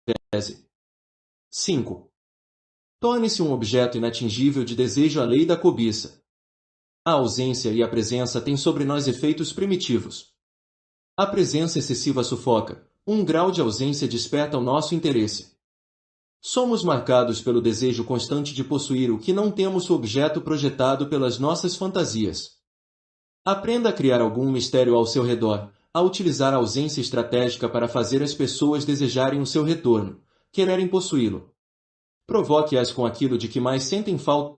tese. 5. Torne-se um objeto inatingível de desejo a lei da cobiça. A ausência e a presença têm sobre nós efeitos primitivos. A presença excessiva sufoca, um grau de ausência desperta o nosso interesse. Somos marcados pelo desejo constante de possuir o que não temos o objeto projetado pelas nossas fantasias. Aprenda a criar algum mistério ao seu redor, a utilizar a ausência estratégica para fazer as pessoas desejarem o seu retorno, quererem possuí-lo. Provoque-as com aquilo de que mais sentem falta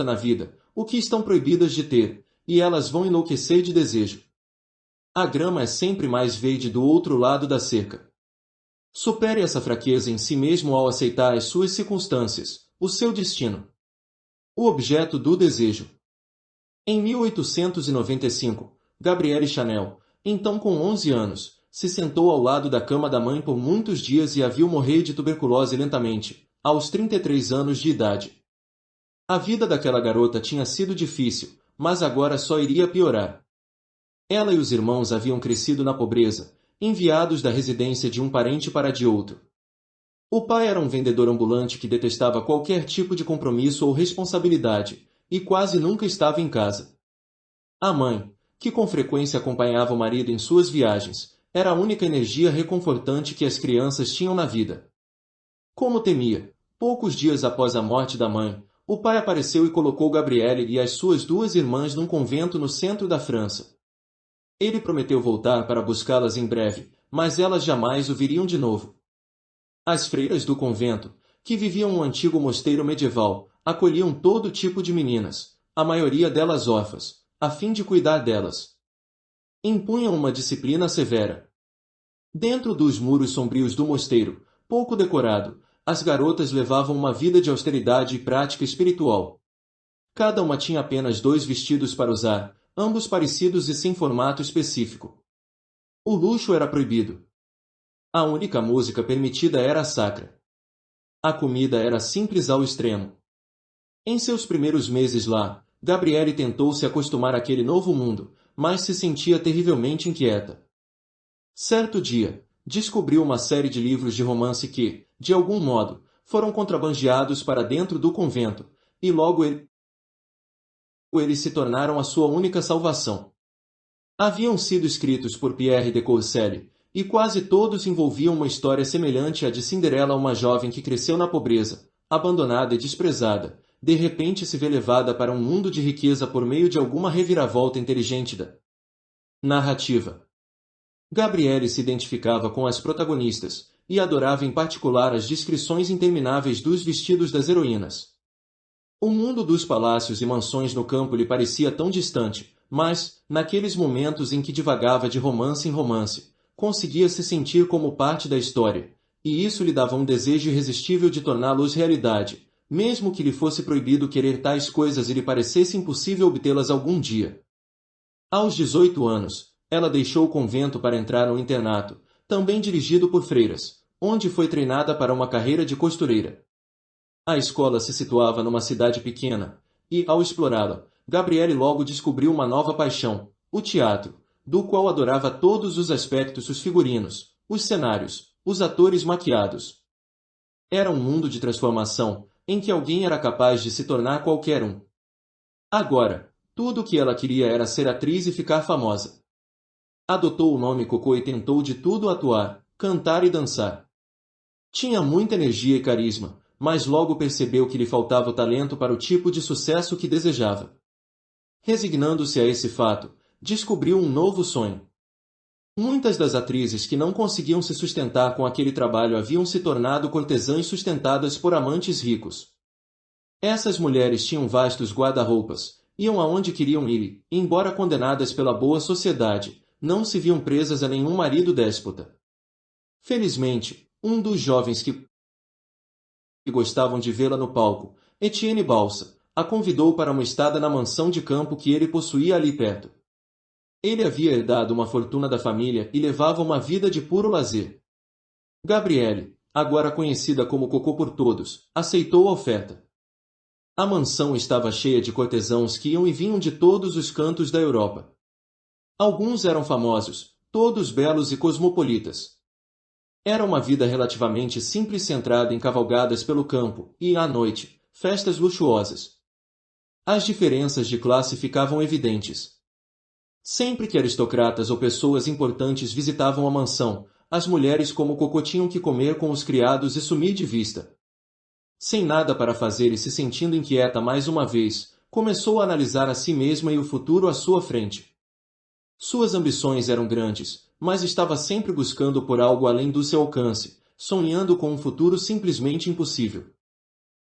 na vida, o que estão proibidas de ter, e elas vão enlouquecer de desejo. A grama é sempre mais verde do outro lado da cerca. Supere essa fraqueza em si mesmo ao aceitar as suas circunstâncias, o seu destino. O objeto do desejo. Em 1895, Gabrielle Chanel, então com 11 anos, se sentou ao lado da cama da mãe por muitos dias e a viu morrer de tuberculose lentamente, aos 33 anos de idade. A vida daquela garota tinha sido difícil, mas agora só iria piorar. Ela e os irmãos haviam crescido na pobreza, enviados da residência de um parente para a de outro. O pai era um vendedor ambulante que detestava qualquer tipo de compromisso ou responsabilidade, e quase nunca estava em casa. A mãe, que com frequência acompanhava o marido em suas viagens, era a única energia reconfortante que as crianças tinham na vida. Como temia, poucos dias após a morte da mãe, o pai apareceu e colocou Gabrielle e as suas duas irmãs num convento no centro da França. Ele prometeu voltar para buscá-las em breve, mas elas jamais o viriam de novo. As freiras do convento, que viviam um antigo mosteiro medieval, acolhiam todo tipo de meninas, a maioria delas órfãs, a fim de cuidar delas. Impunham uma disciplina severa. Dentro dos muros sombrios do mosteiro, pouco decorado, as garotas levavam uma vida de austeridade e prática espiritual. Cada uma tinha apenas 2 vestidos para usar, ambos parecidos e sem formato específico. O luxo era proibido. A única música permitida era a sacra. A comida era simples ao extremo. Em seus primeiros meses lá, Gabrielle tentou se acostumar àquele novo mundo, mas se sentia terrivelmente inquieta. Certo dia, descobriu uma série de livros de romance que, de algum modo, foram contrabandeados para dentro do convento, e logo eles se tornaram a sua única salvação. Haviam sido escritos por Pierre de Courcelles, e quase todos envolviam uma história semelhante à de Cinderela, uma jovem que cresceu na pobreza, abandonada e desprezada, de repente se vê levada para um mundo de riqueza por meio de alguma reviravolta inteligente da narrativa. Gabrielle se identificava com as protagonistas, e adorava em particular as descrições intermináveis dos vestidos das heroínas. O mundo dos palácios e mansões no campo lhe parecia tão distante, mas, naqueles momentos em que divagava de romance em romance, conseguia se sentir como parte da história, e isso lhe dava um desejo irresistível de torná-los realidade, mesmo que lhe fosse proibido querer tais coisas e lhe parecesse impossível obtê-las algum dia. Aos 18 anos, ela deixou o convento para entrar no internato, também dirigido por freiras, onde foi treinada para uma carreira de costureira. A escola se situava numa cidade pequena, e, ao explorá-la, Gabrielle logo descobriu uma nova paixão, o teatro, do qual adorava todos os aspectos: os figurinos, os cenários, os atores maquiados. Era um mundo de transformação, em que alguém era capaz de se tornar qualquer um. Agora, tudo o que ela queria era ser atriz e ficar famosa. Adotou o nome Coco e tentou de tudo atuar, cantar e dançar. Tinha muita energia e carisma, mas logo percebeu que lhe faltava o talento para o tipo de sucesso que desejava. Resignando-se a esse fato, descobriu um novo sonho. Muitas das atrizes que não conseguiam se sustentar com aquele trabalho haviam se tornado cortesãs sustentadas por amantes ricos. Essas mulheres tinham vastos guarda-roupas, iam aonde queriam ir, e, embora condenadas pela boa sociedade, não se viam presas a nenhum marido déspota. Felizmente, um dos jovens que gostavam de vê-la no palco, Etienne Balsa, a convidou para uma estada na mansão de campo que ele possuía ali perto. Ele havia herdado uma fortuna da família e levava uma vida de puro lazer. Gabrielle, agora conhecida como Coco por todos, aceitou a oferta. A mansão estava cheia de cortesãos que iam e vinham de todos os cantos da Europa. Alguns eram famosos, todos belos e cosmopolitas. Era uma vida relativamente simples centrada em cavalgadas pelo campo e, à noite, festas luxuosas. As diferenças de classe ficavam evidentes. Sempre que aristocratas ou pessoas importantes visitavam a mansão, as mulheres como Cocô tinham que comer com os criados e sumir de vista. Sem nada para fazer e se sentindo inquieta mais uma vez, começou a analisar a si mesma e o futuro à sua frente. Suas ambições eram grandes, mas estava sempre buscando por algo além do seu alcance, sonhando com um futuro simplesmente impossível.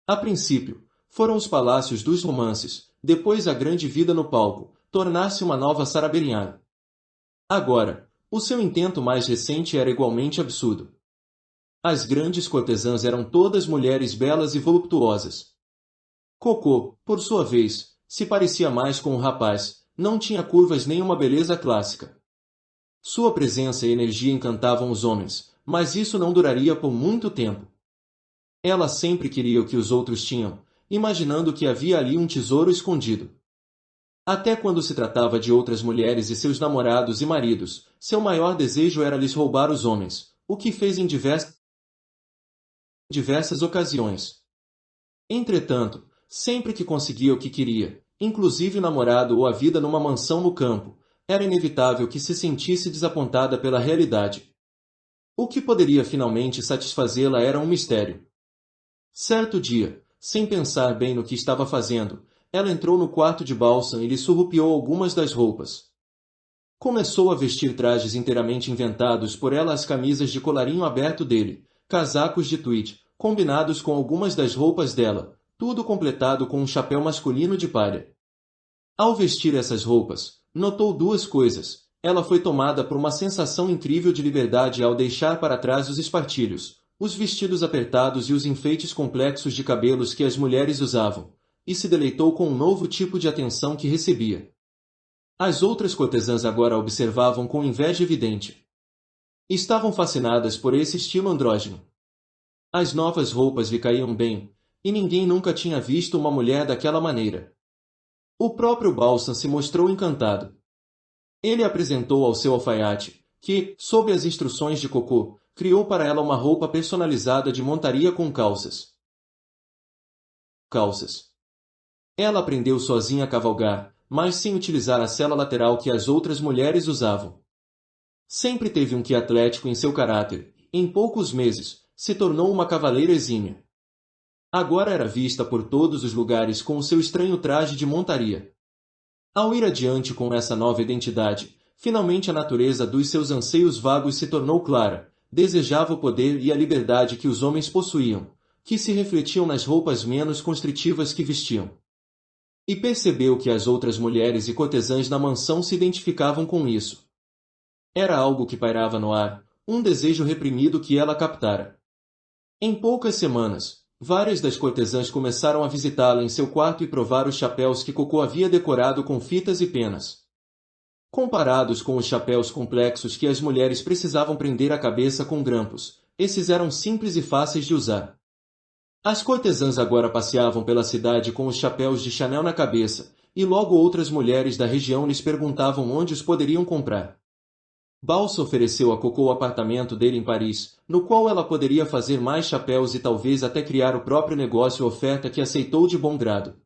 A princípio, foram os palácios dos romances, depois a grande vida no palco, tornar-se uma nova Sarah Bernhardt. Agora, o seu intento mais recente era igualmente absurdo. As grandes cortesãs eram todas mulheres belas e voluptuosas. Cocô, por sua vez, se parecia mais com um rapaz, não tinha curvas nem uma beleza clássica. Sua presença e energia encantavam os homens, mas isso não duraria por muito tempo. Ela sempre queria o que os outros tinham, imaginando que havia ali um tesouro escondido. Até quando se tratava de outras mulheres e seus namorados e maridos, seu maior desejo era lhes roubar os homens, o que fez em diversas ocasiões. Entretanto, sempre que conseguia o que queria, inclusive o namorado ou a vida numa mansão no campo, era inevitável que se sentisse desapontada pela realidade. O que poderia finalmente satisfazê-la era um mistério. Certo dia, sem pensar bem no que estava fazendo, ela entrou no quarto de Balsam e lhe surrupiou algumas das roupas. Começou a vestir trajes inteiramente inventados por ela, as camisas de colarinho aberto dele, casacos de tweed, combinados com algumas das roupas dela, tudo completado com um chapéu masculino de palha. Ao vestir essas roupas, notou duas coisas. Ela foi tomada por uma sensação incrível de liberdade ao deixar para trás os espartilhos, os vestidos apertados e os enfeites complexos de cabelos que as mulheres usavam, e se deleitou com um novo tipo de atenção que recebia. As outras cortesãs agora a observavam com inveja evidente. Estavam fascinadas por esse estilo andrógeno. As novas roupas lhe caíam bem, e ninguém nunca tinha visto uma mulher daquela maneira. O próprio Balsam se mostrou encantado. Ele apresentou ao seu alfaiate, que, sob as instruções de Cocô, criou para ela uma roupa personalizada de montaria com calças. Ela aprendeu sozinha a cavalgar, mas sem utilizar a sela lateral que as outras mulheres usavam. Sempre teve um quê atlético em seu caráter, e, em poucos meses, se tornou uma cavaleira exímia. Agora era vista por todos os lugares com o seu estranho traje de montaria. Ao ir adiante com essa nova identidade, finalmente a natureza dos seus anseios vagos se tornou clara, desejava o poder e a liberdade que os homens possuíam, que se refletiam nas roupas menos constritivas que vestiam. E percebeu que as outras mulheres e cortesãs na mansão se identificavam com isso. Era algo que pairava no ar, um desejo reprimido que ela captara. Em poucas semanas, várias das cortesãs começaram a visitá-la em seu quarto e provar os chapéus que Cocô havia decorado com fitas e penas. Comparados com os chapéus complexos que as mulheres precisavam prender a cabeça com grampos, esses eram simples e fáceis de usar. As cortesãs agora passeavam pela cidade com os chapéus de Chanel na cabeça, e logo outras mulheres da região lhes perguntavam onde os poderiam comprar. Balsam ofereceu a Cocô o apartamento dele em Paris, no qual ela poderia fazer mais chapéus e talvez até criar o próprio negócio, oferta que aceitou de bom grado.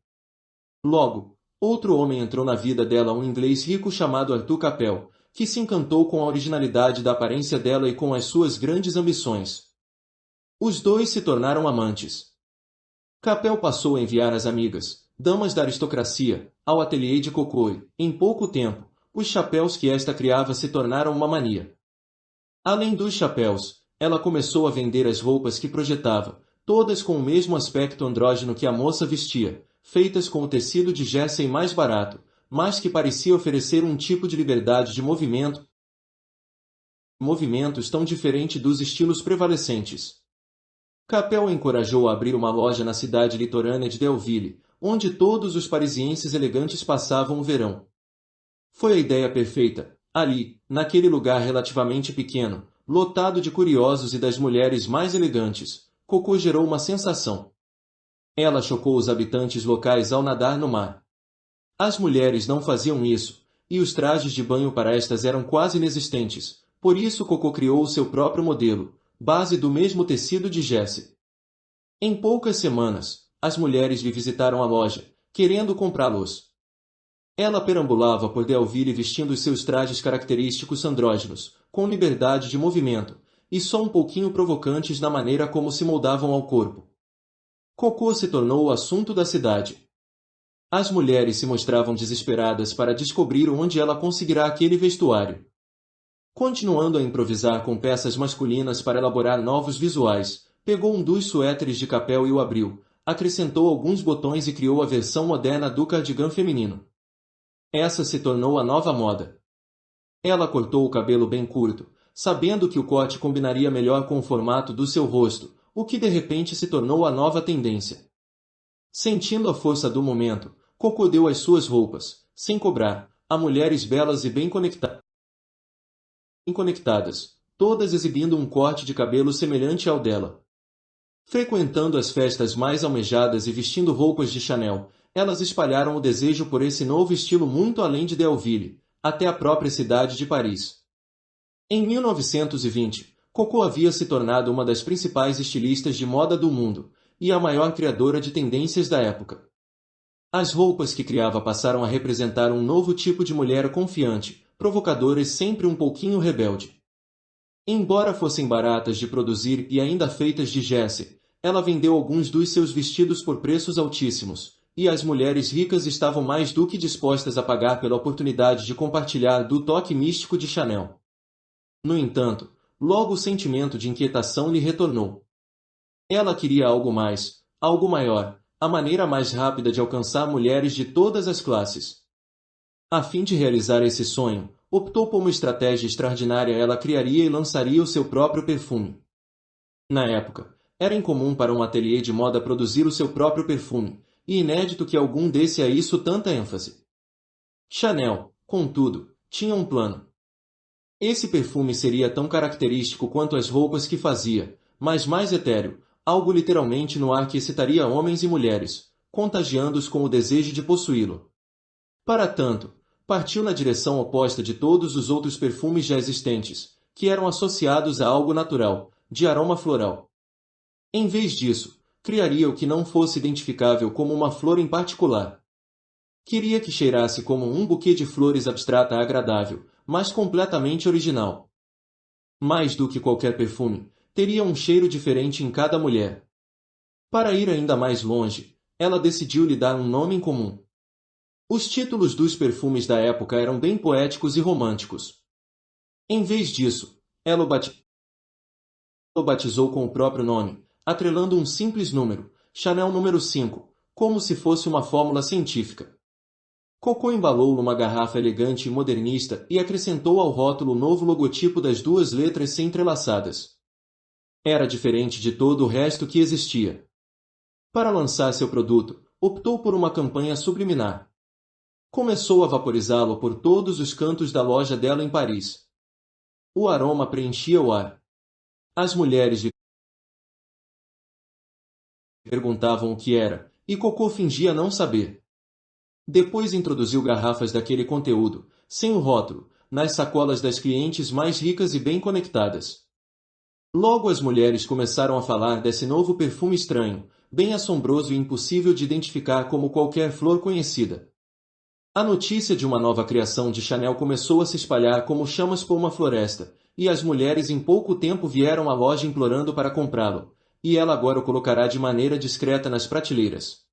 Logo, outro homem entrou na vida dela, um inglês rico chamado Arthur Capel, que se encantou com a originalidade da aparência dela e com as suas grandes ambições. Os dois se tornaram amantes. Capel passou a enviar as amigas, damas da aristocracia, ao ateliê de Cocô e, em pouco tempo, os chapéus que esta criava se tornaram uma mania. Além dos chapéus, ela começou a vender as roupas que projetava, todas com o mesmo aspecto andrógeno que a moça vestia, feitas com o tecido de jersey mais barato, mas que parecia oferecer um tipo de liberdade de movimentos tão diferente dos estilos prevalecentes. Capel encorajou a abrir uma loja na cidade litorânea de Delville, onde todos os parisienses elegantes passavam o verão. Foi a ideia perfeita. Ali, naquele lugar relativamente pequeno, lotado de curiosos e das mulheres mais elegantes, Cocô gerou uma sensação. Ela chocou os habitantes locais ao nadar no mar. As mulheres não faziam isso, e os trajes de banho para estas eram quase inexistentes, por isso Cocô criou o seu próprio modelo, base do mesmo tecido de Jesse. Em poucas semanas, as mulheres lhe visitaram a loja, querendo comprá-los. Ela perambulava por Deauville vestindo os seus trajes característicos andrógenos, com liberdade de movimento, e só um pouquinho provocantes na maneira como se moldavam ao corpo. Coco se tornou o assunto da cidade. As mulheres se mostravam desesperadas para descobrir onde ela conseguirá aquele vestuário. Continuando a improvisar com peças masculinas para elaborar novos visuais, pegou um dos suéteres de capel e o abriu, acrescentou alguns botões e criou a versão moderna do cardigan feminino. Essa se tornou a nova moda. Ela cortou o cabelo bem curto, sabendo que o corte combinaria melhor com o formato do seu rosto, o que de repente se tornou a nova tendência. Sentindo a força do momento, Coco deu as suas roupas, sem cobrar, a mulheres belas e bem conectadas, todas exibindo um corte de cabelo semelhante ao dela. Frequentando as festas mais almejadas e vestindo roupas de Chanel, elas espalharam o desejo por esse novo estilo muito além de Deauville, até a própria cidade de Paris. Em 1920, Coco havia se tornado uma das principais estilistas de moda do mundo, e a maior criadora de tendências da época. As roupas que criava passaram a representar um novo tipo de mulher confiante, provocadora e sempre um pouquinho rebelde. Embora fossem baratas de produzir e ainda feitas de gesso, ela vendeu alguns dos seus vestidos por preços altíssimos, e as mulheres ricas estavam mais do que dispostas a pagar pela oportunidade de compartilhar do toque místico de Chanel. No entanto, logo o sentimento de inquietação lhe retornou. Ela queria algo mais, algo maior, a maneira mais rápida de alcançar mulheres de todas as classes. A fim de realizar esse sonho, optou por uma estratégia extraordinária. Ela criaria e lançaria o seu próprio perfume. Na época, era incomum para um ateliê de moda produzir o seu próprio perfume, e inédito que algum desse a isso tanta ênfase. Chanel, contudo, tinha um plano. Esse perfume seria tão característico quanto as roupas que fazia, mas mais etéreo, algo literalmente no ar que excitaria homens e mulheres, contagiando-os com o desejo de possuí-lo. Para tanto, partiu na direção oposta de todos os outros perfumes já existentes, que eram associados a algo natural, de aroma floral. Em vez disso, criaria o que não fosse identificável como uma flor em particular. Queria que cheirasse como um buquê de flores abstrata agradável, mas completamente original. Mais do que qualquer perfume, teria um cheiro diferente em cada mulher. Para ir ainda mais longe, ela decidiu lhe dar um nome em comum. Os títulos dos perfumes da época eram bem poéticos e românticos. Em vez disso, ela o batizou com o próprio nome, atrelando um simples número, Chanel número 5, como se fosse uma fórmula científica. Coco embalou numa garrafa elegante e modernista e acrescentou ao rótulo o novo logotipo das duas letras se entrelaçadas. Era diferente de todo o resto que existia. Para lançar seu produto, optou por uma campanha subliminar. Começou a vaporizá-lo por todos os cantos da loja dela em Paris. O aroma preenchia o ar. As mulheres lhe perguntavam o que era, e Coco fingia não saber. Depois introduziu garrafas daquele conteúdo, sem o rótulo, nas sacolas das clientes mais ricas e bem conectadas. Logo as mulheres começaram a falar desse novo perfume estranho, bem assombroso e impossível de identificar como qualquer flor conhecida. A notícia de uma nova criação de Chanel começou a se espalhar como chamas por uma floresta, e as mulheres em pouco tempo vieram à loja implorando para comprá-lo, e ela agora o colocará de maneira discreta nas prateleiras.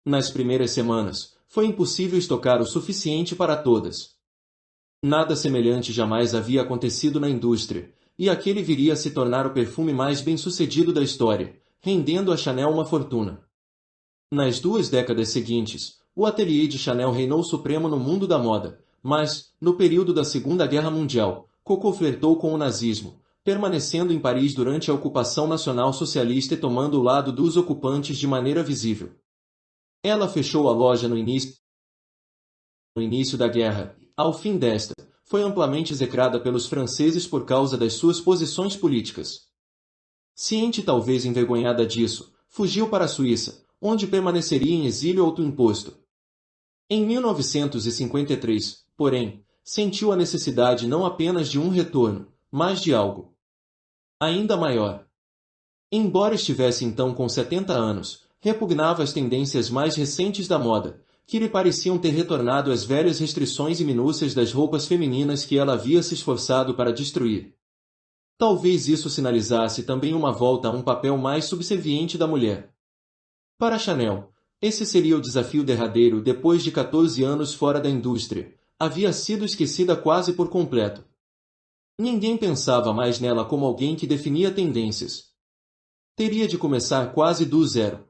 Nas primeiras semanas, foi impossível estocar o suficiente para todas. Nada semelhante jamais havia acontecido na indústria, e aquele viria a se tornar o perfume mais bem-sucedido da história, rendendo a Chanel uma fortuna. Nas 2 décadas seguintes, o ateliê de Chanel reinou supremo no mundo da moda, mas, no período da Segunda Guerra Mundial, Coco flertou com o nazismo, permanecendo em Paris durante a ocupação nacional socialista e tomando o lado dos ocupantes de maneira visível. Ela fechou a loja no início da guerra, e, ao fim desta, foi amplamente execrada pelos franceses por causa das suas posições políticas. Ciente talvez envergonhada disso, fugiu para a Suíça, onde permaneceria em exílio autoimposto. Em 1953, porém, sentiu a necessidade não apenas de um retorno, mas de algo. ainda maior. Embora estivesse então com 70 anos, repugnava as tendências mais recentes da moda, que lhe pareciam ter retornado às velhas restrições e minúcias das roupas femininas que ela havia se esforçado para destruir. Talvez isso sinalizasse também uma volta a um papel mais subserviente da mulher. Para Chanel, esse seria o desafio derradeiro depois de 14 anos fora da indústria. Havia sido esquecida quase por completo. Ninguém pensava mais nela como alguém que definia tendências. Teria de começar quase do zero.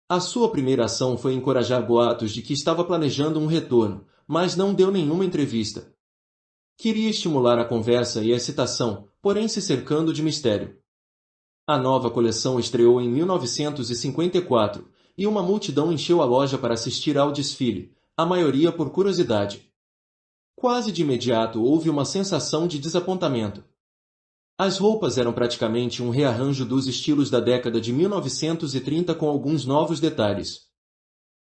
A sua primeira ação foi encorajar boatos de que estava planejando um retorno, mas não deu nenhuma entrevista. Queria estimular a conversa e a excitação, porém se cercando de mistério. A nova coleção estreou em 1954, e uma multidão encheu a loja para assistir ao desfile, a maioria por curiosidade. Quase de imediato houve uma sensação de desapontamento. As roupas eram praticamente um rearranjo dos estilos da década de 1930 com alguns novos detalhes.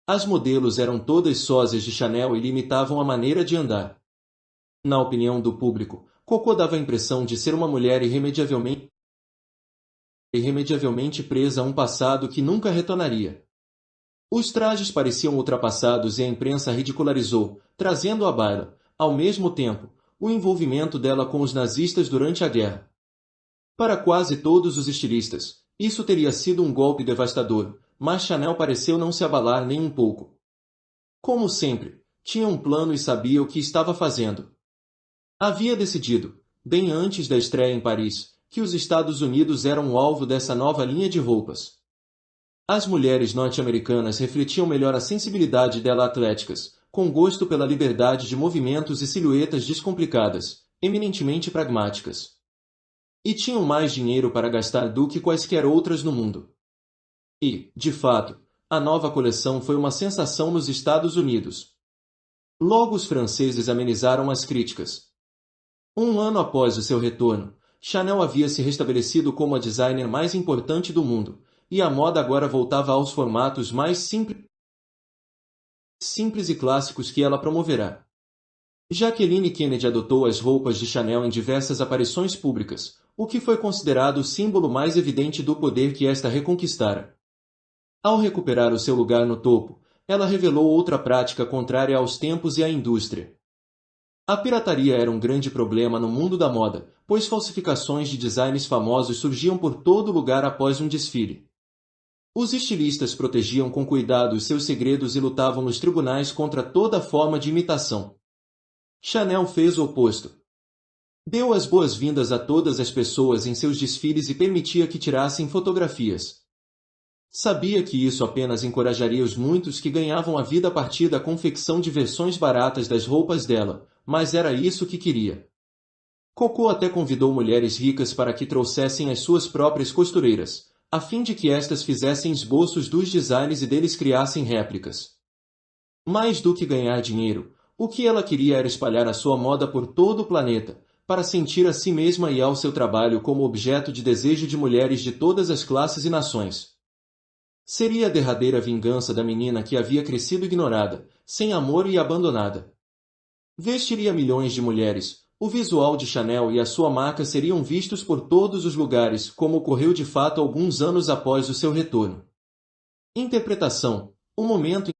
As modelos eram todas sósias de Chanel e limitavam a maneira de andar. Na opinião do público, Coco dava a impressão de ser uma mulher irremediavelmente presa a um passado que nunca retornaria. Os trajes pareciam ultrapassados e a imprensa ridicularizou, trazendo à baila, ao mesmo tempo, o envolvimento dela com os nazistas durante a guerra. Para quase todos os estilistas, isso teria sido um golpe devastador, mas Chanel pareceu não se abalar nem um pouco. Como sempre, tinha um plano e sabia o que estava fazendo. Havia decidido, bem antes da estreia em Paris, que os Estados Unidos eram o alvo dessa nova linha de roupas. As mulheres norte-americanas refletiam melhor a sensibilidade dela atléticas, com gosto pela liberdade de movimentos e silhuetas descomplicadas, eminentemente pragmáticas. E tinham mais dinheiro para gastar do que quaisquer outras no mundo. E, de fato, a nova coleção foi uma sensação nos Estados Unidos. Logo os franceses amenizaram as críticas. Um ano após o seu retorno, Chanel havia se restabelecido como a designer mais importante do mundo, e a moda agora voltava aos formatos mais simples e clássicos que ela promoverá. Jacqueline Kennedy adotou as roupas de Chanel em diversas aparições públicas, o que foi considerado o símbolo mais evidente do poder que esta reconquistara. Ao recuperar o seu lugar no topo, ela revelou outra prática contrária aos tempos e à indústria. A pirataria era um grande problema no mundo da moda, pois falsificações de designs famosos surgiam por todo lugar após um desfile. Os estilistas protegiam com cuidado os seus segredos e lutavam nos tribunais contra toda forma de imitação. Chanel fez o oposto. Deu as boas-vindas a todas as pessoas em seus desfiles e permitia que tirassem fotografias. Sabia que isso apenas encorajaria os muitos que ganhavam a vida a partir da confecção de versões baratas das roupas dela, mas era isso que queria. Coco até convidou mulheres ricas para que trouxessem as suas próprias costureiras, a fim de que estas fizessem esboços dos designs e deles criassem réplicas. Mais do que ganhar dinheiro, o que ela queria era espalhar a sua moda por todo o planeta, para sentir a si mesma e ao seu trabalho como objeto de desejo de mulheres de todas as classes e nações. Seria a derradeira vingança da menina que havia crescido ignorada, sem amor e abandonada. Vestiria milhões de mulheres, o visual de Chanel e a sua marca seriam vistos por todos os lugares, como ocorreu de fato alguns anos após o seu retorno. Interpretação: o momento